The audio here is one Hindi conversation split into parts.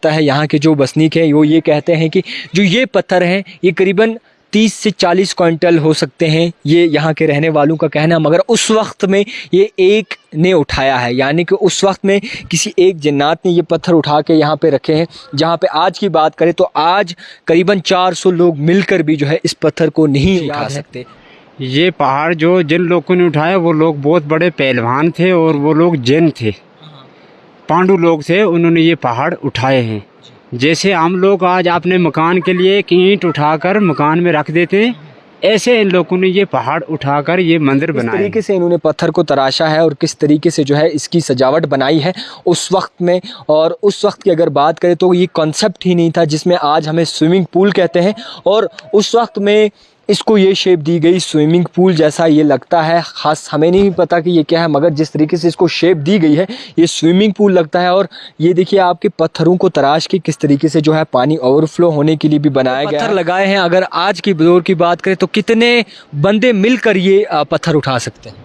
जाता है, यहाँ के जो बसनीक हैं वो ये कहते हैं कि जो ये पत्थर हैं ये करीबन 30 से 40 क्विंटल हो सकते हैं, ये यहाँ के रहने वालों का कहना। मगर उस वक्त में ये एक ने उठाया है, यानी कि उस वक्त में किसी एक जिन्नात ने ये पत्थर उठा के यहाँ पे रखे हैं। जहाँ पे आज की बात करें तो आज करीबन 400 लोग मिलकर भी जो है इस पत्थर को नहीं उठा सकते। ये पहाड़ जो जिन लोगों ने उठाया वो लोग बहुत बड़े पहलवान थे और वो लोग जैन थे, पांडु लोग थे, उन्होंने ये पहाड़ उठाए हैं। जैसे हम लोग आज अपने मकान के लिए एक ईंट उठाकर मकान में रख देते हैं, ऐसे इन लोगों ने ये पहाड़ उठाकर ये मंदिर बनाया। किस तरीके से इन्होंने पत्थर को तराशा है और किस तरीके से जो है इसकी सजावट बनाई है उस वक्त में। और उस वक्त की अगर बात करें तो ये कॉन्सेप्ट ही नहीं था जिसमें आज हमें स्विमिंग पूल कहते हैं, और उस वक्त में इसको ये शेप दी गई स्विमिंग पूल जैसा ये लगता है। ख़ास हमें नहीं पता कि ये क्या है, मगर जिस तरीके से इसको शेप दी गई है ये स्विमिंग पूल लगता है। और ये देखिए आपके पत्थरों को तराश के किस तरीके से जो है पानी ओवरफ्लो होने के लिए भी बनाया गया है। पत्थर लगाए हैं। अगर आज की दौर की बात करें तो कितने बंदे मिलकर ये पत्थर उठा सकते हैं?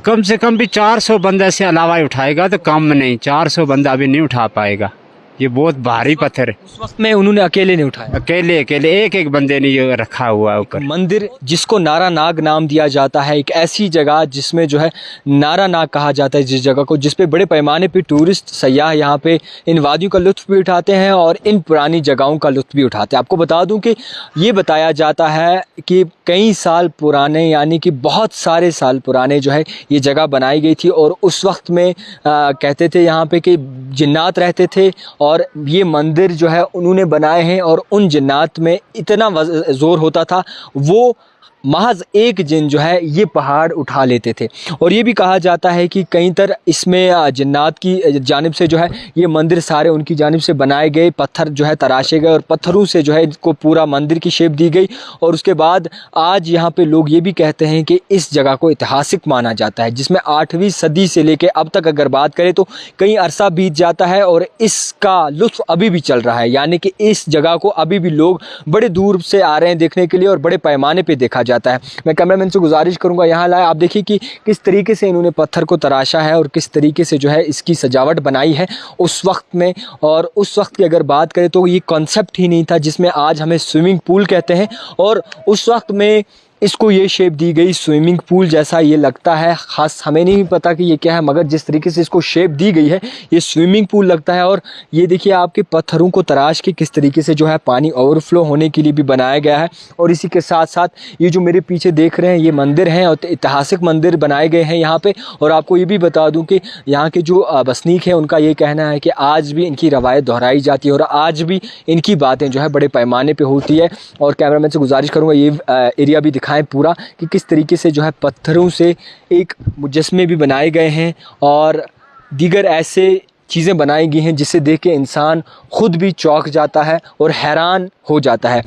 कम से कम भी 400 बंदा से अलावा ही उठाएगा, तो कम नहीं, 400 बंदा अभी नहीं उठा पाएगा। ये बहुत भारी पत्थर है। उस वक्त में उन्होंने अकेले नहीं उठाया, अकेले एक एक बंदे ने ये रखा हुआ है ऊपर। मंदिर जिसको नारा नाग नाम दिया जाता है, एक ऐसी जगह जिसमें जो है नारा नाग कहा जाता है जिस जगह को, जिस पे बड़े पैमाने पे टूरिस्ट सयाह यहाँ पे इन वादियों का लुत्फ़ भी उठाते हैं और इन पुरानी जगहों का लुत्फ़ भी उठाते हैं। आपको बता दूं कि ये बताया जाता है कि कई साल पुराने, यानी कि बहुत सारे साल पुराने जो है ये जगह बनाई गई थी, और उस वक्त में कहते थे यहाँ पे कि जिन्नात रहते थे और ये मंदिर जो है उन्होंने बनाए हैं। और उन जिन्नात में इतना ज़ोर होता था, वो महज एक जिन जो है ये पहाड़ उठा लेते थे। और ये भी कहा जाता है कि कई तरह इसमें जिन्नात की जानिब से जो है ये मंदिर सारे उनकी जानिब से बनाए गए, पत्थर जो है तराशे गए और पत्थरों से जो है इसको पूरा मंदिर की शेप दी गई। और उसके बाद आज यहाँ पे लोग ये भी कहते हैं कि इस जगह को ऐतिहासिक माना जाता है, जिसमें 8वीं सदी से लेके अब तक अगर बात करें तो कई अरसा बीत जाता है और इसका लुत्फ़ अभी भी चल रहा है। यानी कि इस जगह को अभी भी लोग बड़े दूर से आ रहे हैं देखने के लिए और बड़े पैमाने पर देखा जाता है। मैं कैमरामैन से गुजारिश करूंगा यहाँ लाए, आप देखिए कि किस तरीके से इन्होंने पत्थर को तराशा है और किस तरीके से जो है इसकी सजावट बनाई है उस वक्त में। और उस वक्त की अगर बात करें तो ये कॉन्सेप्ट ही नहीं था जिसमें आज हमें स्विमिंग पूल कहते हैं, और उस वक्त में इसको ये शेप दी गई स्विमिंग पूल जैसा ये लगता है। ख़ास हमें नहीं पता कि ये क्या है, मगर जिस तरीके से इसको शेप दी गई है ये स्विमिंग पूल लगता है। और ये देखिए आपके पत्थरों को तराश के किस तरीके से जो है पानी ओवरफ्लो होने के लिए भी बनाया गया है। और इसी के साथ साथ ये जो मेरे पीछे देख रहे हैं ये मंदिर हैं और ऐतिहासिक मंदिर बनाए गए हैं यहाँ पे। और आपको ये भी बता दूँ कि यहाँ के जो बसनीक हैं उनका ये कहना है कि आज भी इनकी रवायत दोहराई जाती है और आज भी इनकी बातें जो है बड़े पैमाने पर होती है। और कैमरामैन से गुजारिश करूँगा ये एरिया भी दिखाएं पूरा कि किस तरीके से जो है पत्थरों से एक मुजस्मे भी बनाए गए हैं और दीगर ऐसे चीज़ें बनाई गई हैं जिसे देख के इंसान खुद भी चौंक जाता है और हैरान हो जाता है।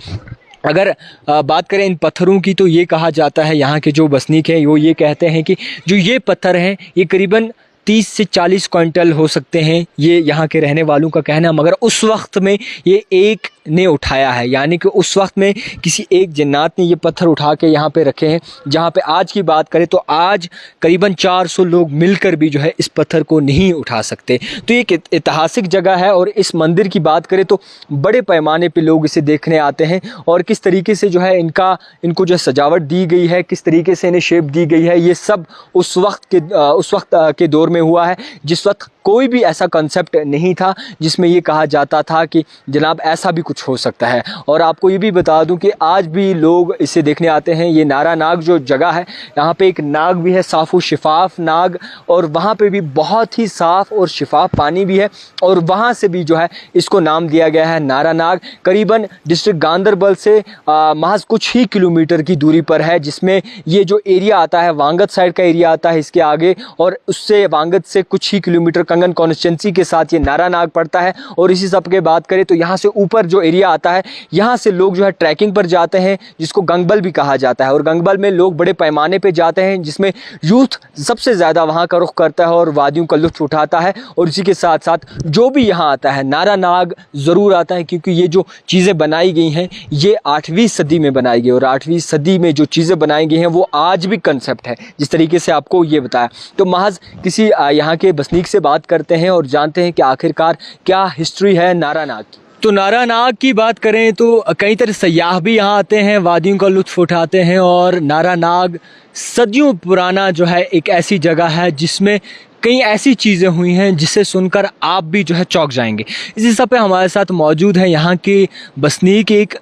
अगर बात करें इन पत्थरों की तो ये कहा जाता है, यहाँ के जो बसनीक हैं वो ये कहते हैं कि जो ये पत्थर हैं ये करीबन 30 से 40 क्विंटल हो सकते हैं, ये यहाँ के रहने वालों का कहना। मगर उस वक्त में ये एक ने उठाया है, यानी कि उस वक्त में किसी एक जिन्नात ने ये पत्थर उठा के यहाँ पे रखे हैं। जहाँ पे आज की बात करें तो आज करीबन 400 लोग मिलकर भी जो है इस पत्थर को नहीं उठा सकते। तो ये एक ऐतिहासिक जगह है। और इस मंदिर की बात करें तो बड़े पैमाने पे लोग इसे देखने आते हैं और किस तरीके से जो है इनको जो सजावट दी गई है, किस तरीके से इन्हें शेप दी गई है, ये सब उस वक्त के दौर में हुआ है जिस वक्त कोई भी ऐसा कॉन्सेप्ट नहीं था जिसमें ये कहा जाता था कि जनाब ऐसा भी कुछ हो सकता है। और आपको ये भी बता दूं कि आज भी लोग इसे देखने आते हैं। ये नारा नाग जो जगह है यहाँ पे एक नाग भी है, साफ़ और शिफाफ नाग, और वहाँ पे भी बहुत ही साफ़ और शिफाफ पानी भी है। और वहाँ से भी जो है इसको नाम दिया गया है नारा नाग। करीबन डिस्ट्रिक्ट गांदरबल से महज कुछ ही किलोमीटर की दूरी पर है, जिसमें ये जो एरिया आता है वांगत साइड का एरिया आता है इसके आगे, और उससे वांगत से कुछ ही किलोमीटर कंगन कॉन्स्टिट्यूंसी के साथ ये नारा नाग पड़ता है। और इसी सब के बात करें तो यहाँ से ऊपर जो एरिया आता है यहाँ से लोग जो है ट्रैकिंग पर जाते हैं, जिसको गंगबल भी कहा जाता है। और गंगबल में लोग बड़े पैमाने पे जाते हैं, जिसमें यूथ सबसे ज़्यादा वहाँ का रुख करता है और वादियों का लुत्फ़ उठाता है। और इसी के साथ साथ जो भी यहाँ आता है नारा नाग ज़रूर आता है, क्योंकि ये जो चीज़ें बनाई गई हैं ये 8वीं सदी में बनाई गई, और 8वीं सदी में जो चीज़ें बनाई गई हैं वो आज भी कंसेप्ट है जिस तरीके से आपको ये बताया। तो महज किसी यहाँ के बसनीक से बात बात करते हैं और जानते हैं कि आखिरकार क्या हिस्ट्री है नारा नाग की। तो नारा नाग की बात करें तो कई तरह सयाह भी यहाँ आते हैं, वादियों का लुत्फ़ उठाते हैं, और नारा नाग सदियों पुराना जो है एक ऐसी जगह है जिसमें कई ऐसी चीज़ें हुई हैं जिसे सुनकर आप भी जो है चौंक जाएंगे। इसी सब पे हमारे साथ मौजूद हैं यहाँ के बसनीक, एक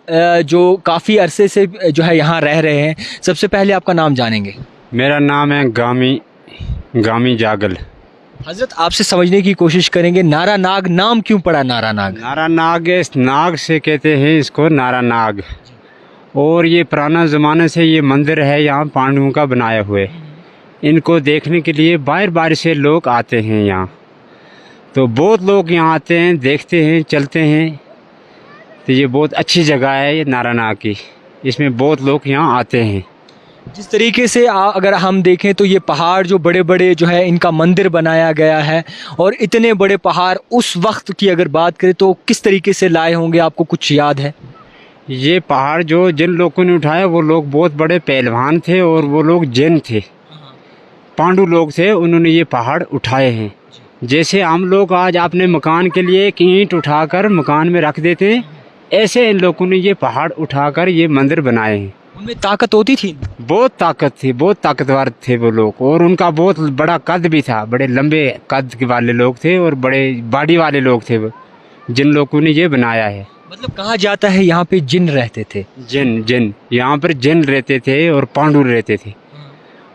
जो काफ़ी अरसे से जो है यहाँ रह रहे हैं। सबसे पहले आपका नाम जानेंगे। मेरा नाम है गामी जागल। हज़रत, आपसे समझने की कोशिश करेंगे नारा नाग नाम क्यों पड़ा नारा नाग? नारा नाग, इस नाग से कहते हैं इसको नारा नाग। और ये पुराना ज़माने से ये मंदिर है यहाँ पांडवों का बनाया हुए। इनको देखने के लिए बाहर बाहर से लोग आते हैं यहाँ। तो बहुत लोग यहाँ आते हैं, देखते हैं, चलते हैं। तो ये बहुत अच्छी जगह है ये नारा नाग की। इसमें बहुत लोग यहाँ आते हैं। जिस तरीके से अगर हम देखें तो ये पहाड़ जो बड़े बड़े जो है इनका मंदिर बनाया गया है, और इतने बड़े पहाड़ उस वक्त की अगर बात करें तो किस तरीके से लाए होंगे, आपको कुछ याद है? ये पहाड़ जो जिन लोगों ने उठाया वो लोग बहुत बड़े पहलवान थे और वो लोग जैन थे, पांडु लोग थे। उन्होंने ये पहाड़ उठाए हैं। जैसे हम लोग आज अपने मकान के लिए एक ईंट उठाकर मकान में रख देते हैं, ऐसे इन लोगों ने ये पहाड़ उठाकर ये मंदिर बनाए हैं। उनमें ताकत होती थी? बहुत ताकत थी, बहुत ताकतवर थे वो लोग। और उनका बहुत बड़ा कद भी था, बड़े लंबे कद के वाले लोग थे और बड़े बॉडी वाले लोग थे वो, जिन लोगों ने ये बनाया है। मतलब कहा जाता है यहाँ पे जिन रहते थे? जिन यहाँ पर जिन रहते थे और पांडु रहते थे।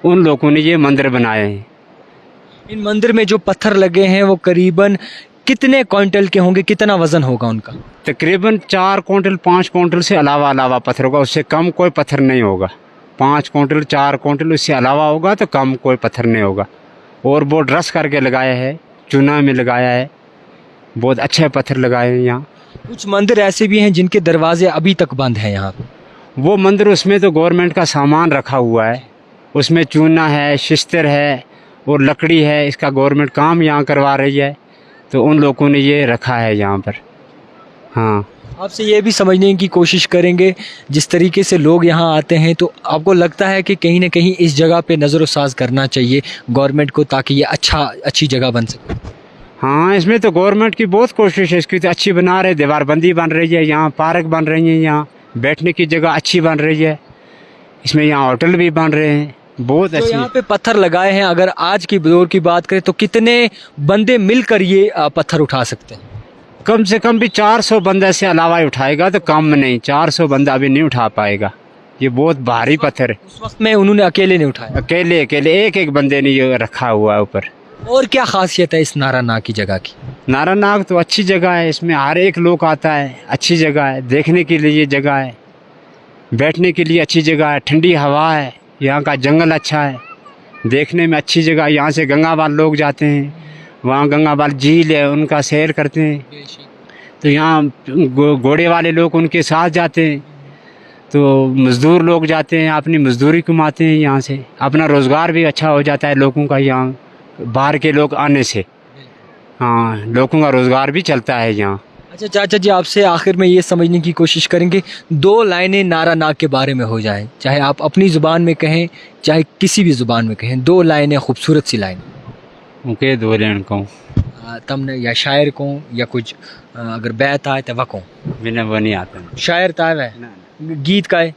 उन लोगों ने ये मंदिर बनाए हैं। इन मंदिर में जो पत्थर लगे हैं वो करीबन कितने क्विंटल के होंगे, कितना वजन होगा उनका? तकरीबन 4 क्विंटल 5 क्विंटल से अलावा पत्थर होगा। उससे कम कोई पत्थर नहीं होगा। 5 क्विंटल 4 क्विंटल उससे अलावा होगा तो कम कोई पत्थर नहीं होगा। और वो ड्रस करके लगाया है, चूना में लगाया है, बहुत अच्छे पत्थर लगाए हैं यहाँ। कुछ मंदिर ऐसे भी हैं जिनके दरवाजे अभी तक बंद हैं यहाँ पे। वो मंदिर, उसमें तो गवर्नमेंट का सामान रखा हुआ है, उसमें चूना है, शिस्तर है और लकड़ी है। इसका गवर्नमेंट काम यहाँ करवा रही है, तो उन लोगों ने ये रखा है यहाँ पर। हाँ, आपसे ये भी समझने की कोशिश करेंगे, जिस तरीके से लोग यहाँ आते हैं तो आपको लगता है कि कहीं ना कहीं इस जगह पे नज़र-ओ-साज़ करना चाहिए गवर्नमेंट को, ताकि ये अच्छी जगह बन सके? हाँ, इसमें तो गवर्नमेंट की बहुत कोशिश है। इसकी तो अच्छी बना रहे, दीवारबंदी बन रही है, यहाँ पार्क बन रही है, यहाँ बैठने की जगह अच्छी बन रही है, इसमें यहाँ होटल भी बन रहे हैं, बहुत तो अच्छी। यहाँ पे पत्थर लगाए हैं, अगर आज की दौर की बात करें तो कितने बंदे मिलकर ये पत्थर उठा सकते हैं? कम से कम भी 400 बंदा से अलावा ही उठाएगा, तो कम नहीं, 400 बंदा भी नहीं उठा पाएगा। ये बहुत भारी पत्थर है। उस वक्त में उन्होंने अकेले नहीं उठाया? अकेले एक बंदे ने ये रखा हुआ है ऊपर। और क्या खासियत है इस नारा नाग की जगह की? नारा नाग तो अच्छी जगह है, इसमें हर एक लोग आता है, अच्छी जगह है, देखने के लिए ये जगह है, बैठने के लिए अच्छी जगह है, ठंडी हवा है, यहाँ का जंगल अच्छा है, देखने में अच्छी जगह। यहाँ से गंगाबाल लोग जाते हैं, वहाँ गंगाबाल झील है, उनका सैर करते हैं। तो यहाँ घोड़े वाले लोग उनके साथ जाते हैं, तो मज़दूर लोग जाते हैं, अपनी मज़दूरी कमाते हैं, यहाँ से अपना रोज़गार भी अच्छा हो जाता है लोगों का, यहाँ बाहर के लोग आने से। हाँ, लोगों का रोज़गार भी चलता है यहाँ। अच्छा चाचा जी, आपसे आखिर में ये समझने की कोशिश करेंगे, 2 लाइनें नारा नाग के बारे में हो जाएं, चाहे आप अपनी ज़ुबान में कहें चाहे किसी भी ज़ुबान में कहें, 2 लाइनें, खूबसूरत सी लाइन। ओके, 2 लाइन कहूँ तमने या शायर को या कुछ अगर बैत आए तो वह को मैंने वो नहीं आता। शायर ताव है, गीत का है,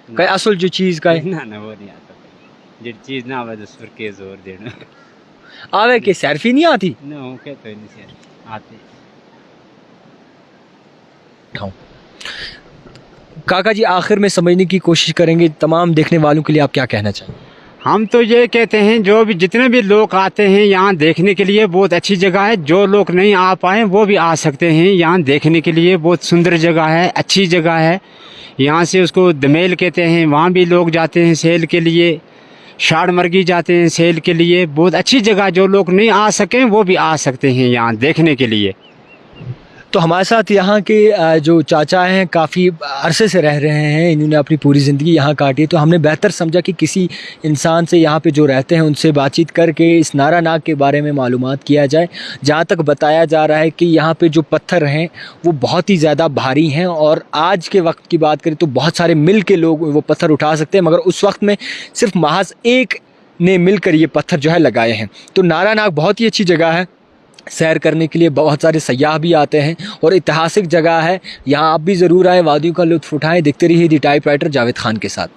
कई असल जो चीज़ का है ना वो नहीं आता। जो चीज़ ना आवे तो सुर के जोर देना आवे के सैरफी नहीं आती ना, ओके तो नहीं सर आते। काका जी, आखिर में समझने की कोशिश करेंगे, तमाम देखने वालों के लिए आप क्या कहना चाहेंगे? हम तो ये कहते हैं, जो भी जितने भी लोग आते हैं यहाँ देखने के लिए, बहुत अच्छी जगह है। जो लोग नहीं आ पाए वो भी आ सकते हैं यहाँ देखने के लिए, बहुत सुंदर जगह है, अच्छी जगह है। यहाँ से उसको दमेल कहते हैं, वहाँ भी लोग जाते हैं सेल के लिए, शाड़मर्गी जाते हैं सेल के लिए, बहुत अच्छी जगह। जो लोग नहीं आ सकें वो भी आ सकते हैं यहाँ देखने के लिए। तो हमारे साथ यहाँ के जो चाचा हैं, काफ़ी अरसे से रह रहे हैं, इन्होंने अपनी पूरी ज़िंदगी यहाँ काटी है, तो हमने बेहतर समझा कि किसी इंसान से यहाँ पे जो रहते हैं उनसे बातचीत करके इस नारा नाग के बारे में मालूमात किया जाए। जहाँ तक बताया जा रहा है कि यहाँ पे जो पत्थर हैं वो बहुत ही ज़्यादा भारी हैं, और आज के वक्त की बात करें तो बहुत सारे मिल के लोग वो पत्थर उठा सकते हैं, मगर उस वक्त में सिर्फ महज एक ने मिलकर ये पत्थर जो है लगाए हैं। तो नारा नाग बहुत ही अच्छी जगह है, सैर करने के लिए बहुत सारे सयाह भी आते हैं और ऐतिहासिक जगह है, यहाँ आप भी ज़रूर आएँ, वादियों का लुत्फ़ उठाएँ। देखते रहिए दी टाइपराइटर जावेद खान के साथ।